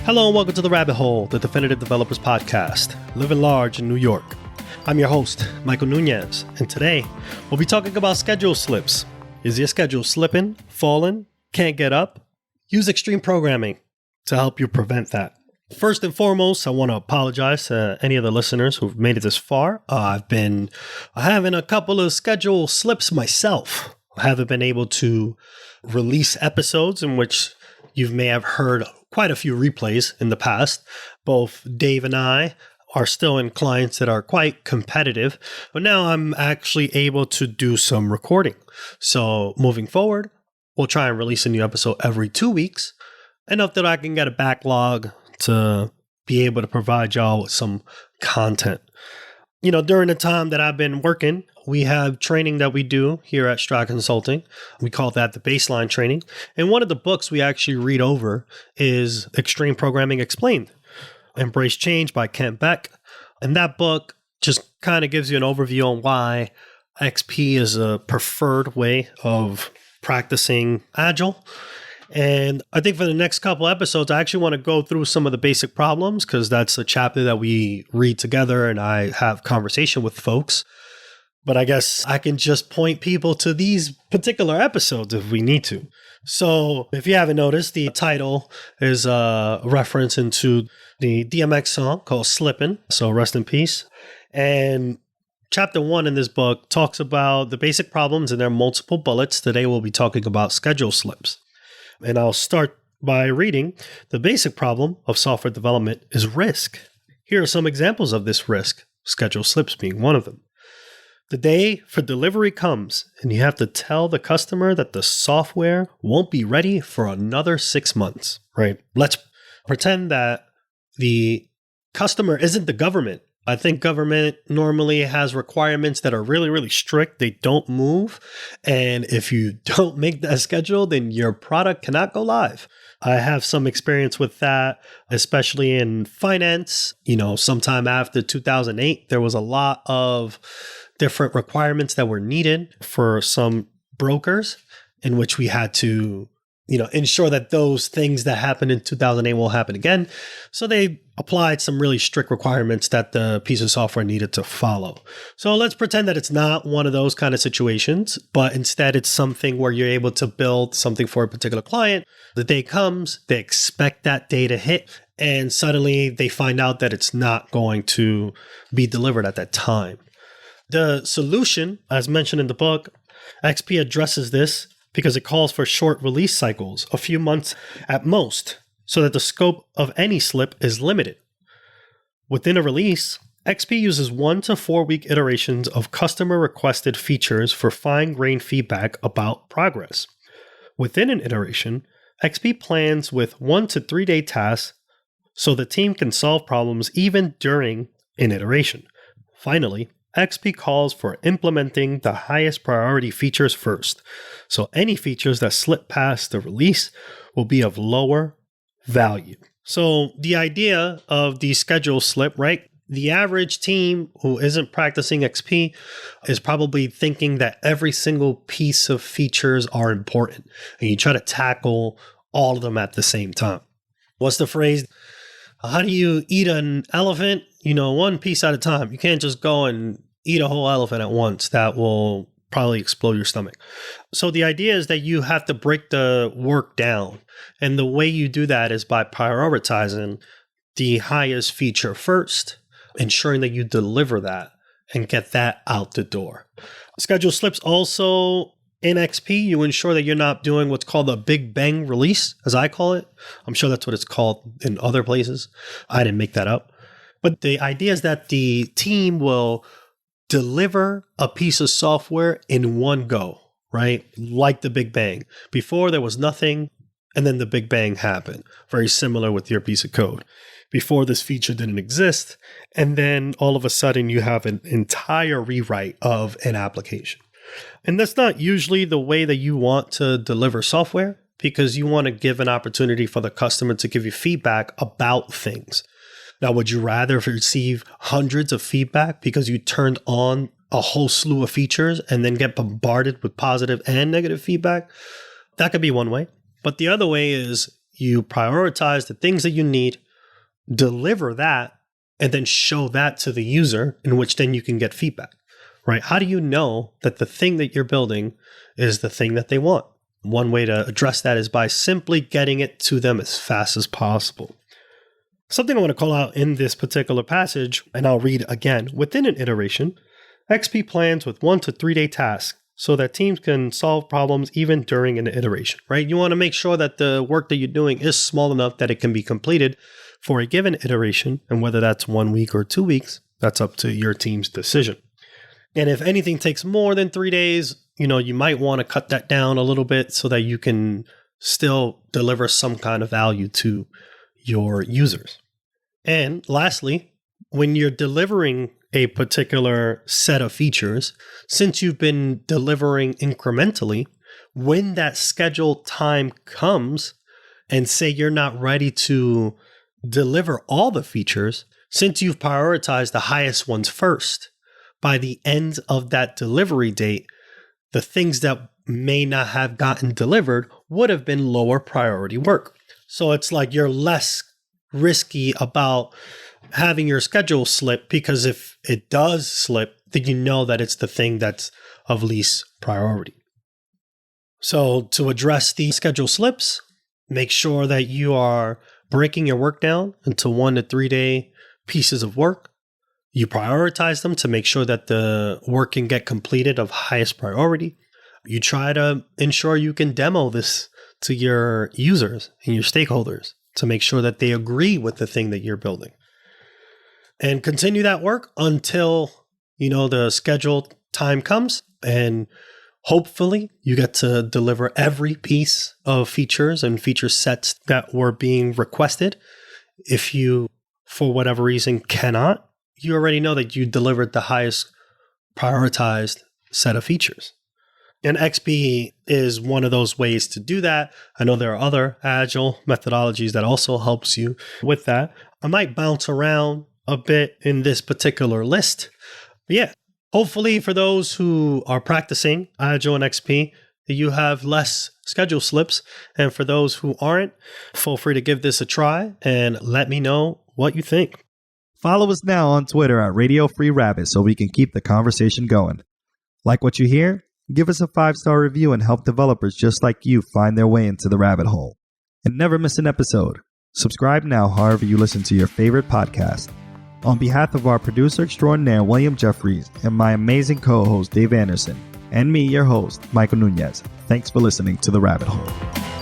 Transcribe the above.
Hello and welcome to The Rabbit Hole, the Definitive Developers Podcast, living large in New York. I'm your host, Michael Nunez, and today we'll be talking about schedule slips. Is your schedule slipping, falling, can't get up? Use extreme programming to help you prevent that. First and foremost, I want to apologize to any of the listeners who've made it this far. I've been having a couple of schedule slips myself. I haven't been able to release episodes in which you may have heard quite a few replays in the past. Both Dave and I are still in clients that are quite competitive, but now I'm actually able to do some recording. So moving forward, we'll try and release a new episode every 2 weeks, enough that I can get a backlog to be able to provide y'all with some content. You know, during the time that I've been working, we have training that we do here at Stroud Consulting. We call that the baseline training. And one of the books we actually read over is Extreme Programming Explained, Embrace Change by Kent Beck. And that book just kind of gives you an overview on why XP is a preferred way of practicing Agile. And I think for the next couple episodes, I actually want to go through some of the basic problems because that's a chapter that we read together and I have conversation with folks. But I guess I can just point people to these particular episodes if we need to. So if you haven't noticed, the title is a reference into the DMX song called Slippin. So rest in peace. And Chapter 1 in this book talks about the basic problems and there are multiple bullets. Today we'll be talking about schedule slips. And I'll start by reading the basic problem of software development is risk. Here are some examples of this risk, schedule slips being one of them. The day for delivery comes and you have to tell the customer that the software won't be ready for another 6 months, right? Let's pretend that the customer isn't the government. I think government normally has requirements that are really, really strict. They don't move. And if you don't make that schedule, then your product cannot go live. I have some experience with that, especially in finance. You know, sometime after 2008, there was a lot of different requirements that were needed for some brokers in which we had to, ensure that those things that happened in 2008 won't happen again. So they applied some really strict requirements that the piece of software needed to follow. So let's pretend that it's not one of those kind of situations, but instead it's something where you're able to build something for a particular client. The day comes, they expect that day to hit, and suddenly they find out that it's not going to be delivered at that time. The solution, as mentioned in the book, XP addresses this because it calls for short release cycles, a few months at most, so that the scope of any slip is limited. Within a release, XP uses 1 to 4 week iterations of customer requested features for fine-grained feedback about progress. Within an iteration, XP plans with 1 to 3 day tasks so the team can solve problems even during an iteration. Finally, XP calls for implementing the highest priority features first. So any features that slip past the release will be of lower value. So the idea of the schedule slip, right? The average team who isn't practicing XP is probably thinking that every single piece of features are important and you try to tackle all of them at the same time. What's the phrase? How do you eat an elephant? One piece at a time. You can't just go and eat a whole elephant at once. That will probably explode your stomach. So the idea is that you have to break the work down. And the way you do that is by prioritizing the highest feature first, ensuring that you deliver that and get that out the door. Schedule slips also in XP, you ensure that you're not doing what's called a big bang release, as I call it. I'm sure that's what it's called in other places. I didn't make that up. But the idea is that the team will deliver a piece of software in one go, right? Like the Big Bang. Before there was nothing, and then the Big Bang happened. Very similar with your piece of code. Before this feature didn't exist, and then all of a sudden you have an entire rewrite of an application. And that's not usually the way that you want to deliver software because you want to give an opportunity for the customer to give you feedback about things. Now, would you rather receive hundreds of feedback because you turned on a whole slew of features and then get bombarded with positive and negative feedback? That could be one way. But the other way is you prioritize the things that you need, deliver that, and then show that to the user, in which then you can get feedback, right? How do you know that the thing that you're building is the thing that they want? One way to address that is by simply getting it to them as fast as possible. Something I want to call out in this particular passage, and I'll read again. Within an iteration, XP plans with 1 to 3 day tasks so that teams can solve problems even during an iteration, right? You want to make sure that the work that you're doing is small enough that it can be completed for a given iteration, and whether that's 1 week or 2 weeks, that's up to your team's decision. And if anything takes more than 3 days, you might want to cut that down a little bit so that you can still deliver some kind of value to your users. And lastly, when you're delivering a particular set of features, since you've been delivering incrementally, when that scheduled time comes and say you're not ready to deliver all the features, since you've prioritized the highest ones first, by the end of that delivery date, the things that may not have gotten delivered would have been lower priority work. So it's like you're less risky about having your schedule slip, because if it does slip, then you know that it's the thing that's of least priority. So to address the schedule slips, make sure that you are breaking your work down into 1 to 3 day pieces of work. You prioritize them to make sure that the work can get completed of highest priority. You try to ensure you can demo this to your users and your stakeholders to make sure that they agree with the thing that you're building. And continue that work until, the scheduled time comes, and hopefully you get to deliver every piece of features and feature sets that were being requested. If you, for whatever reason, cannot, you already know that you delivered the highest prioritized set of features. And XP is one of those ways to do that. I know there are other agile methodologies that also helps you with that. I might bounce around a bit in this particular list. But yeah, hopefully for those who are practicing Agile and XP, you have less schedule slips. And for those who aren't, feel free to give this a try and let me know what you think. Follow us now on Twitter at Radio Free Rabbit so we can keep the conversation going. Like what you hear? Give us a 5-star review and help developers just like you find their way into the rabbit hole. And never miss an episode. Subscribe now however you listen to your favorite podcast. On behalf of our producer extraordinaire, William Jeffries, and my amazing co-host, Dave Anderson, and me, your host, Michael Nunez, thanks for listening to The Rabbit Hole.